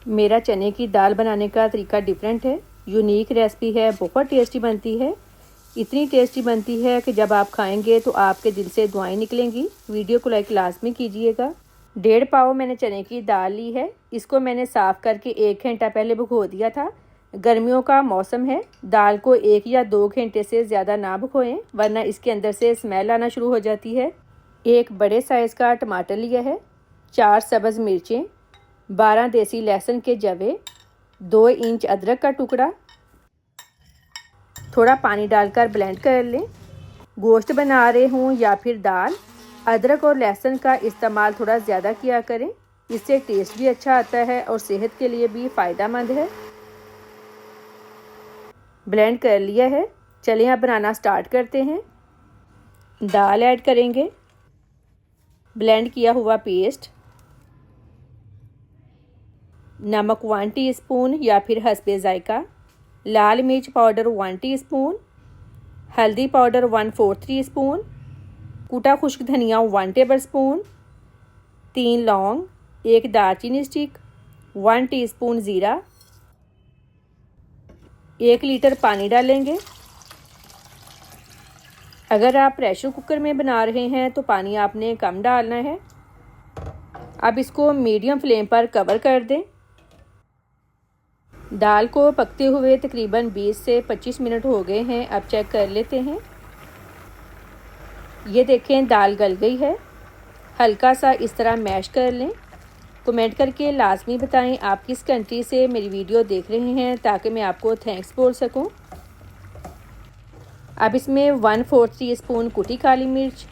मेरा चने की दाल बनाने का तरीका डिफरेंट है, यूनिक रेसिपी है, बहुत टेस्टी बनती है। इतनी टेस्टी बनती है कि जब आप खाएंगे तो आपके दिल से दुआएं निकलेंगी। वीडियो को लाइक लाजमी कीजिएगा। 1.5 पाव मैंने चने की दाल ली है। इसको मैंने साफ़ करके 1 घंटा पहले भिगो दिया था। गर्मियों का मौसम है, दाल को 1 या 2 घंटे से ज़्यादा ना भिगोएं, वरना इसके अंदर से स्मेल आना शुरू हो जाती है। 1 बड़े साइज़ का टमाटर लिया है, 4 सब्ज़ मिर्चें, 12 देसी लहसुन के जवे, 2 इंच अदरक का टुकड़ा। थोड़ा पानी डालकर ब्लेंड कर लें। गोश्त बना रहे हूँ या फिर दाल, अदरक और लहसुन का इस्तेमाल थोड़ा ज़्यादा किया करें, इससे टेस्ट भी अच्छा आता है और सेहत के लिए भी फ़ायदेमंद है। ब्लेंड कर लिया है, चलिए अब बनाना स्टार्ट करते हैं। दाल ऐड करेंगे, ब्लेंड किया हुआ पेस्ट, नमक 1 टीस्पून या फिर हस्बे जायका, लाल मिर्च पाउडर 1 टीस्पून, हल्दी पाउडर 1/4 टीस्पून, कूटा खुश्क धनिया 1 टेबलस्पून, 3 लौंग, 1 दालचीनी स्टिक, 1 टीस्पून ज़ीरा। 1 लीटर पानी डालेंगे। अगर आप प्रेशर कुकर में बना रहे हैं तो पानी आपने कम डालना है। अब इसको मीडियम फ्लेम पर कवर कर दें। दाल को पकते हुए तकरीबन 20 से 25 मिनट हो गए हैं। अब चेक कर लेते हैं। ये देखें, दाल गल गई है। हल्का सा इस तरह मैश कर लें। कमेंट करके लाजमी बताएं आप किस कंट्री से मेरी वीडियो देख रहे हैं, ताकि मैं आपको थैंक्स बोल सकूं। अब इसमें 1/4 टीस्पून कुटी काली मिर्च,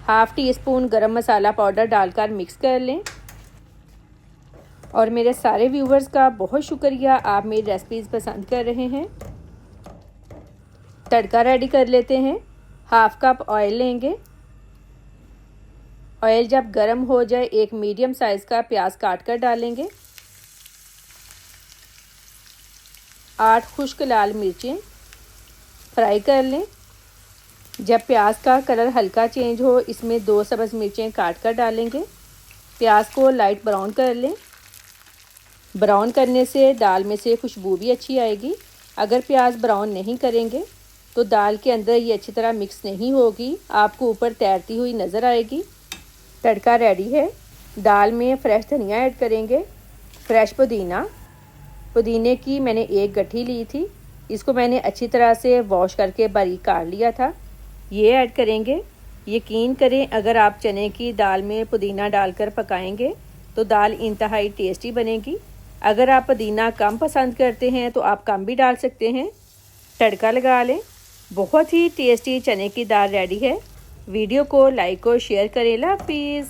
हाफ़ टीस्पून गरम मसाला पाउडर डालकर मिक्स कर लें। और मेरे सारे व्यूवर्स का बहुत शुक्रिया, आप मेरी रेसिपीज़ पसंद कर रहे हैं। तड़का रेडी कर लेते हैं। 1/2 कप ऑयल लेंगे। ऑयल जब गर्म हो जाए, 1 मीडियम साइज़ का प्याज काट कर डालेंगे। 8 खुश्क लाल मिर्चें फ्राई कर लें। जब प्याज का कलर हल्का चेंज हो, इसमें 2 सब्ज़ मिर्चें काट कर डालेंगे। प्याज को लाइट ब्राउन कर लें। ब्राउन करने से दाल में से खुशबू भी अच्छी आएगी। अगर प्याज ब्राउन नहीं करेंगे तो दाल के अंदर ये अच्छी तरह मिक्स नहीं होगी, आपको ऊपर तैरती हुई नज़र आएगी। तड़का रेडी है। दाल में फ्रेश धनिया ऐड करेंगे, फ्रेश पुदीने की मैंने 1 गट्ठी ली थी। इसको मैंने अच्छी तरह से वॉश करके बारीक काट लिया था। ये ऐड करेंगे। यकीन करें, अगर आप चने की दाल में पुदीना डालकर पकाएंगे तो दाल इंतहाई टेस्टी बनेगी। अगर आप पुदीना कम पसंद करते हैं तो आप कम भी डाल सकते हैं। तड़का लगा लें। बहुत ही टेस्टी चने की दाल रेडी है। वीडियो को लाइक और शेयर करें। अल्लाह हाफिज़।